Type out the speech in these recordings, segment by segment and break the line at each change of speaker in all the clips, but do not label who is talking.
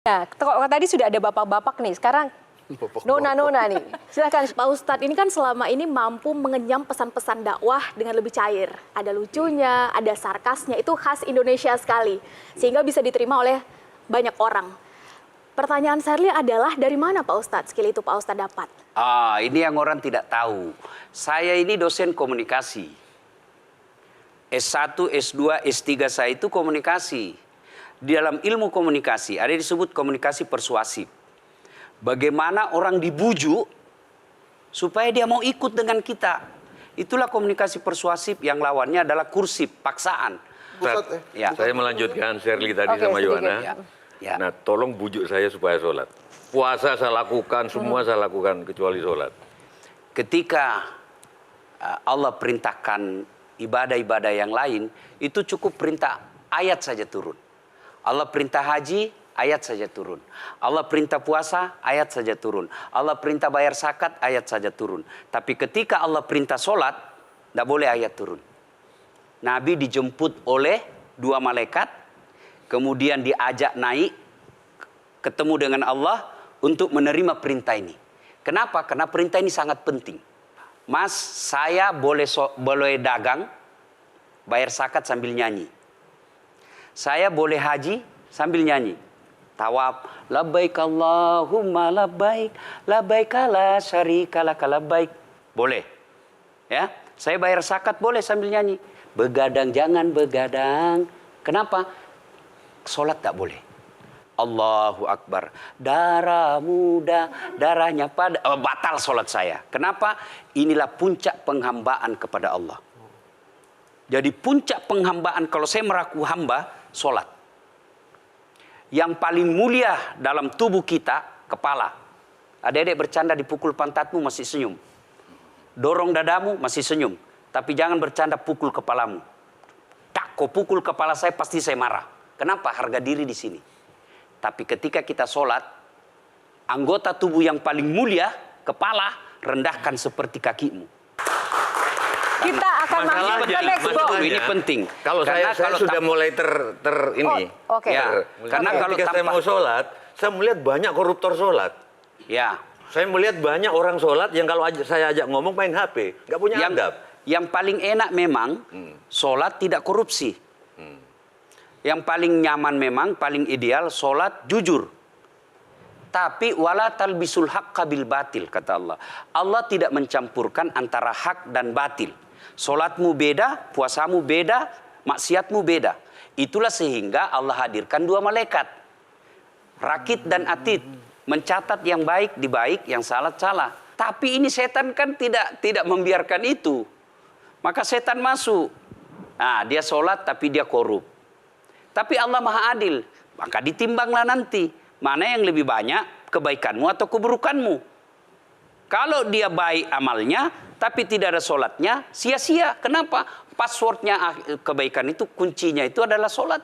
Nah, kalau tadi sudah ada bapak-bapak nih, sekarang nona-nona nih. Silakan
Pak Ustadz, ini kan selama ini mampu mengenyam pesan-pesan dakwah dengan lebih cair. Ada lucunya, ada sarkasnya, itu khas Indonesia sekali. Sehingga bisa diterima oleh banyak orang. Pertanyaan Sherly adalah dari mana Pak Ustadz skill itu Pak Ustadz dapat?
Ini yang orang tidak tahu. Saya ini dosen komunikasi. S1, S2, S3 saya itu komunikasi. Di dalam ilmu komunikasi ada disebut komunikasi persuasif. Bagaimana orang dibujuk supaya dia mau ikut dengan kita. Itulah komunikasi persuasif yang lawannya adalah kursif, paksaan.
Ya. Saya melanjutkan Sherly tadi sama Yohana.
Ya.
Nah, tolong bujuk saya supaya sholat. Puasa saya lakukan, semua saya lakukan kecuali sholat.
Ketika Allah perintahkan ibadah-ibadah yang lain, itu cukup perintah ayat saja turun. Allah perintah haji, ayat saja turun. Allah perintah puasa, ayat saja turun. Allah perintah bayar zakat, ayat saja turun. Tapi ketika Allah perintah sholat, tidak boleh ayat turun. Nabi dijemput oleh 2 malaikat, kemudian diajak naik, ketemu dengan Allah untuk menerima perintah ini. Kenapa? Karena perintah ini sangat penting. Mas, saya boleh dagang, bayar zakat sambil nyanyi. Saya boleh haji sambil nyanyi. Tawaf, labbaik Allahumma labbaik, labbaik la syarika laka labbaik. Boleh. Ya, saya bayar zakat boleh sambil nyanyi. Begadang jangan begadang. Kenapa? Salat tak boleh. Allahu Akbar. Darah muda, darahnya pada batal salat saya. Kenapa? Inilah puncak penghambaan kepada Allah. Jadi puncak penghambaan kalau saya meraku hamba, sholat. Yang paling mulia dalam tubuh kita, kepala. Adik-adik bercanda dipukul pantatmu masih senyum. Dorong dadamu masih senyum. Tapi jangan bercanda pukul kepalamu. Tak, kau pukul kepala saya pasti saya marah. Kenapa? Harga diri di sini. Tapi ketika kita sholat, anggota tubuh yang paling mulia, kepala, rendahkan seperti kakimu.
kita akan masuk ke next box.
Ini penting.
Kalau saya sudah mulai ini.
Oke.
Ya, karena kalau
ketika saya mau sholat, saya melihat banyak koruptor sholat.
Ya.
Saya melihat banyak orang sholat yang kalau saya ajak ngomong main HP, nggak punya adab.
Yang paling enak memang sholat tidak korupsi. Yang paling nyaman memang, paling ideal sholat jujur. Tapi wala talbisul haqqa bil batil, kata Allah. Allah tidak mencampurkan antara hak dan batil. Sholatmu beda, puasamu beda, maksiatmu beda. Itulah sehingga Allah hadirkan 2 malaikat. Rakit dan atid. Mencatat yang baik di baik, yang salah salah. Tapi ini setan kan tidak membiarkan itu. Maka setan masuk. Nah, dia sholat tapi dia korup. Tapi Allah Maha Adil. Maka ditimbanglah nanti. Mana yang lebih banyak, kebaikanmu atau keburukanmu. Kalau dia baik amalnya, tapi tidak ada sholatnya, sia-sia. Kenapa? Passwordnya kebaikan itu, kuncinya itu adalah sholat.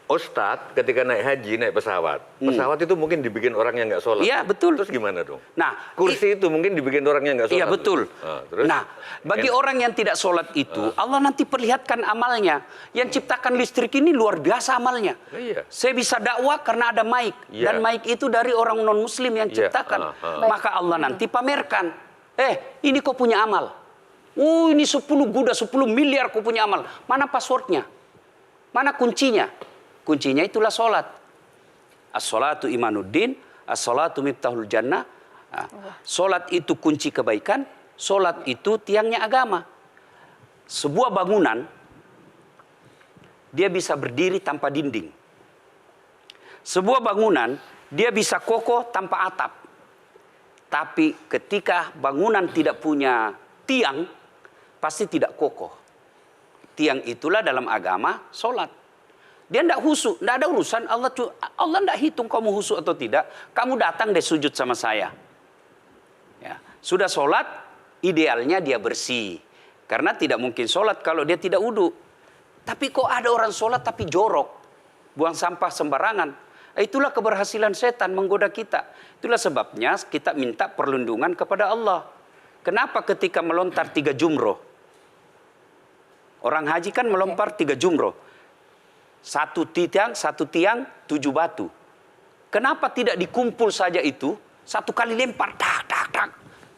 Ustadz ketika naik haji, naik pesawat. Pesawat itu mungkin dibikin orang yang nggak sholat.
Iya, betul.
Terus gimana dong?
Nah,
kursi itu mungkin dibikin orang yang nggak sholat.
Iya, betul.
Terus?
Nah, bagi orang yang tidak sholat itu, Allah nanti perlihatkan amalnya. Yang ciptakan listrik ini luar biasa amalnya.
Iya.
Saya bisa dakwah karena ada mic.
Iya.
Dan mic itu dari orang non-muslim yang ciptakan. Maka Allah nanti pamerkan. Ini kau punya amal. Ini 10 guda, 10 miliar kau punya amal. Mana passwordnya? Mana kuncinya? Kuncinya itulah sholat. As-sholatu imanuddin, as-sholatu miftahul jannah. Sholat itu kunci kebaikan, sholat itu tiangnya agama. Sebuah bangunan, dia bisa berdiri tanpa dinding. Sebuah bangunan, dia bisa kokoh tanpa atap. Tapi ketika bangunan tidak punya tiang, pasti tidak kokoh. Tiang itulah dalam agama sholat. Dia tidak husuk, tidak ada urusan. Allah tidak hitung kamu husuk atau tidak. Kamu datang deh sujud sama saya. Ya. Sudah sholat, idealnya dia bersih. Karena tidak mungkin sholat kalau dia tidak wudhu. Tapi kok ada orang sholat tapi jorok. Buang sampah sembarangan. Itulah keberhasilan setan menggoda kita. Itulah sebabnya kita minta perlindungan kepada Allah. Kenapa ketika melontar 3 jumroh? Orang haji kan melempar 3 jumroh. Satu tiang 7 batu. Kenapa tidak dikumpul saja itu, satu kali lempar, tak, tak, tak.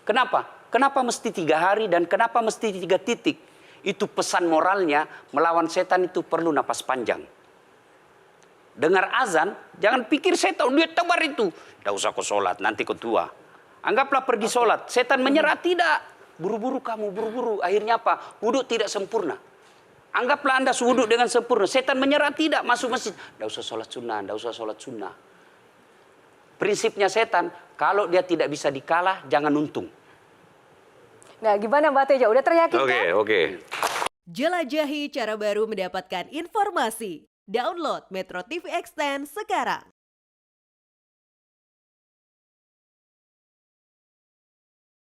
Kenapa? Kenapa mesti 3 hari dan kenapa mesti 3 titik? Itu pesan moralnya, melawan setan itu perlu napas panjang. Dengar azan, jangan pikir setan, dia tebar itu. Tidak usah kau sholat, nanti kau tua. Anggaplah pergi sholat, setan menyerah, tidak. Buru-buru kamu, buru-buru. Akhirnya apa? Wudhu tidak sempurna. Anggaplah Anda wudhu dengan sempurna. Setan menyerah, tidak. Masuk masjid. Tidak usah sholat sunnah, tidak usah sholat sunnah. Prinsipnya setan, kalau dia tidak bisa dikalah, jangan untung.
Nah, gimana Mbak Teja? Udah teryakin kan?
Oke.
Jelajahi cara baru mendapatkan informasi. Download Metro TV Extend sekarang.